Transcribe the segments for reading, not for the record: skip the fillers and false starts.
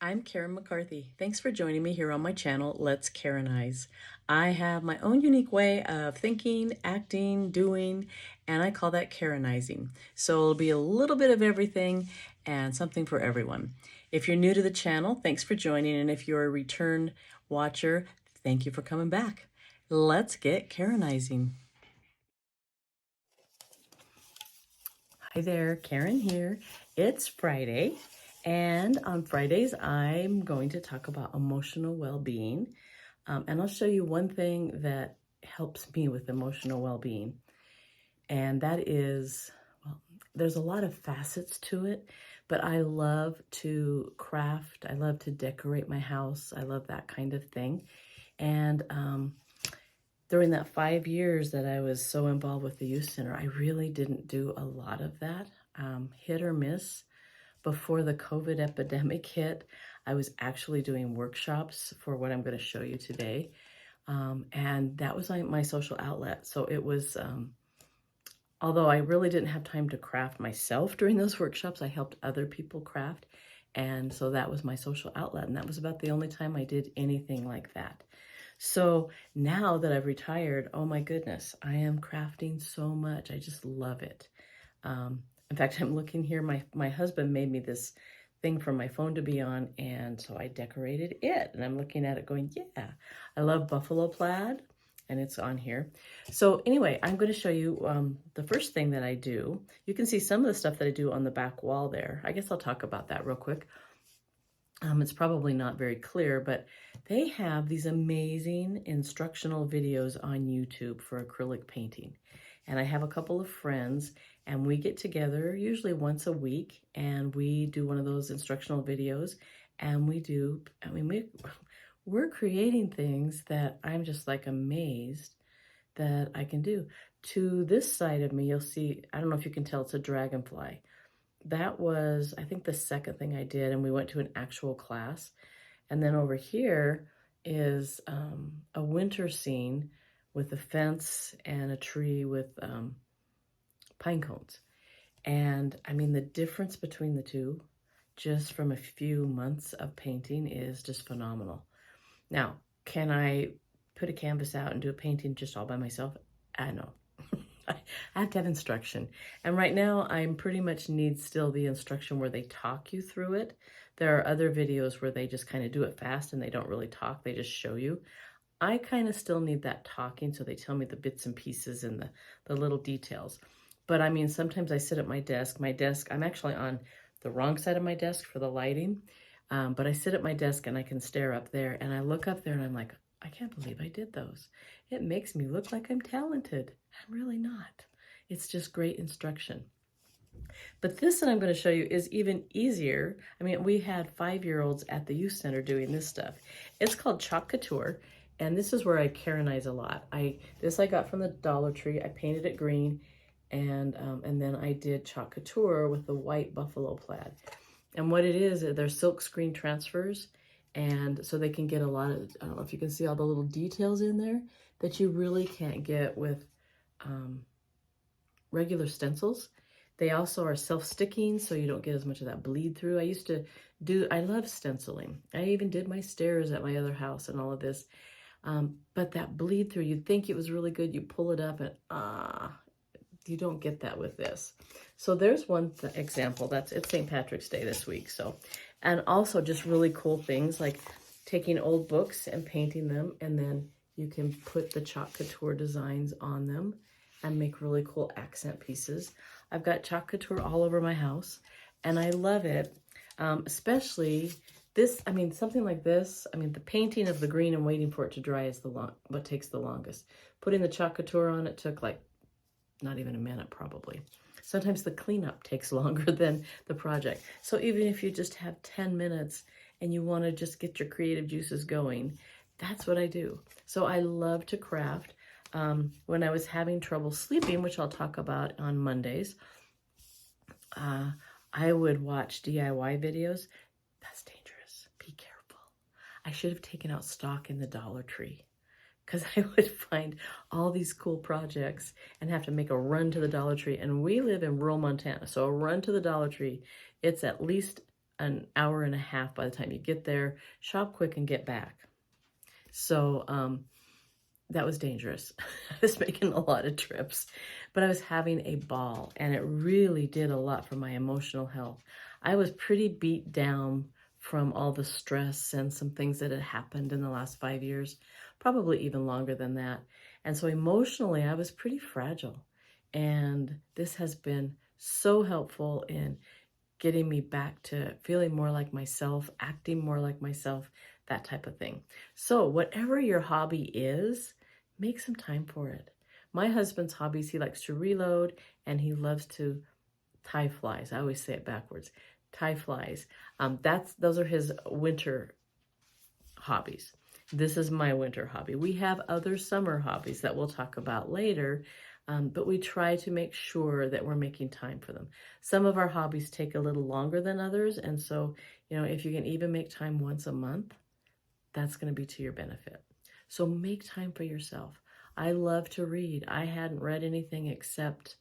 I'm Karen McCarthy. Thanks for joining me here on my channel, Let's Karen-ize. I have my own unique way of thinking, acting, doing, and I call that Karen-izing. So it'll be a little bit of everything and something for everyone. If you're new to the channel, thanks for joining, and if you're a return watcher, thank you for coming back. Let's get Karen-izing. Hi there, Karen here. It's Friday, and on Fridays, I'm going to talk about emotional well-being. And I'll show you one thing that helps me with emotional well-being. And that is, well, there's a lot of facets to it, but I love to craft. I love to decorate my house. I love that kind of thing. And during that 5 years that I was so involved with the youth center, I really didn't do a lot of that, hit or miss. Before the COVID epidemic hit, I was actually doing workshops for what I'm going to show you today. And that was my social outlet. So it was, although I really didn't have time to craft myself during those workshops, I helped other people craft. And so that was my social outlet. And that was about the only time I did anything like that. So now that I've retired, oh my goodness, I am crafting so much. I just love it. In fact, I'm looking here, my husband made me this thing for my phone to be on, and so I decorated it. And I'm looking at it going, yeah, I love buffalo plaid, and it's on here. So anyway, I'm going to show you the first thing that I do. You can see some of the stuff that I do on the back wall there. I guess I'll talk about that real quick. It's probably not very clear, but they have these amazing instructional videos on YouTube for acrylic painting. And I have a couple of friends, and we get together usually once a week, and we do one of those instructional videos. And we're creating things that I'm just like amazed that I can do. To this side of me, you'll see, I don't know if you can tell, it's a dragonfly. That was, I think, the second thing I did, and we went to an actual class. And then over here is a winter scene with a fence and a tree with pine cones. And I mean, the difference between the two, just from a few months of painting, is just phenomenal. Now, can I put a canvas out and do a painting just all by myself? No. I have to have instruction. And right now I pretty much need still the instruction where they talk you through it. There are other videos where they just kind of do it fast and they don't really talk, they just show you. I kind of still need that talking, so they tell me the bits and pieces and the little details. But I mean, sometimes I sit at my desk. I'm actually on the wrong side of my desk for the lighting, but I sit at my desk and I can stare up there, and I look up there and I'm like, I can't believe I did those. It makes me look like I'm talented. I'm really not. It's just great instruction. But this that I'm going to show you is even easier. I mean, we had 5-year-olds at the youth center doing this stuff. It's called Chalk Couture, and this is where I Karen-ize a lot. This I got from the Dollar Tree. I painted it green, and then I did Chalk Couture with the white buffalo plaid. And what it is, they're silk screen transfers. And so they can get a lot of, I don't know if you can see all the little details in there that you really can't get with regular stencils. They also are self-sticking, so you don't get as much of that bleed through. I love stenciling. I even did my stairs at my other house and all of this. But that bleed through, you'd think it was really good. You pull it up and you don't get that with this. So there's one example. It's St. Patrick's Day this week. So, and also just really cool things like taking old books and painting them, and then you can put the Chalk Couture designs on them and make really cool accent pieces. I've got Chalk Couture all over my house, and I love it, especially this. I mean, something like this. I mean, the painting of the green and waiting for it to dry is what takes the longest. Putting the Chalk Couture on it took like not even a minute, probably. Sometimes the cleanup takes longer than the project. So even if you just have 10 minutes and you want to just get your creative juices going, that's what I do. So I love to craft. When I was having trouble sleeping, which I'll talk about on Mondays, I would watch DIY videos. That's dangerous. Be careful. I should have taken out stock in the Dollar Tree, because I would find all these cool projects and have to make a run to the Dollar Tree. And we live in rural Montana, so a run to the Dollar Tree, it's at least an hour and a half by the time you get there. Shop quick and get back. So that was dangerous. I was making a lot of trips, but I was having a ball, and it really did a lot for my emotional health. I was pretty beat down from all the stress and some things that had happened in the last 5 years, probably even longer than that. And so emotionally, I was pretty fragile. And this has been so helpful in getting me back to feeling more like myself, acting more like myself, that type of thing. So whatever your hobby is, make some time for it. My husband's hobbies, he likes to reload, and he loves to tie flies. I always say it backwards. Tie flies. Those are his winter hobbies. This is my winter hobby. We have other summer hobbies that we'll talk about later, but we try to make sure that we're making time for them. Some of our hobbies take a little longer than others, and so, if you can even make time once a month, that's going to be to your benefit. So make time for yourself. I love to read. I hadn't read anything except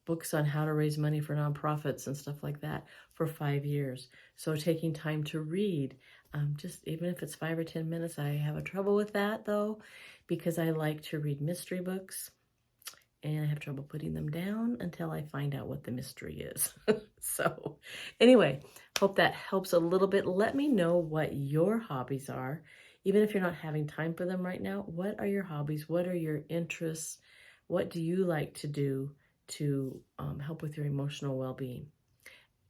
books on how to raise money for nonprofits and stuff like that for 5 years. So taking time to read, just even if it's 5 or 10 minutes, I have a trouble with that though, because I like to read mystery books and I have trouble putting them down until I find out what the mystery is. So anyway, hope that helps a little bit. Let me know what your hobbies are. Even if you're not having time for them right now, what are your hobbies? What are your interests? What do you like to do to help with your emotional well-being?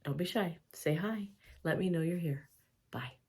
Don't be shy. Say hi. Let me know you're here. Bye.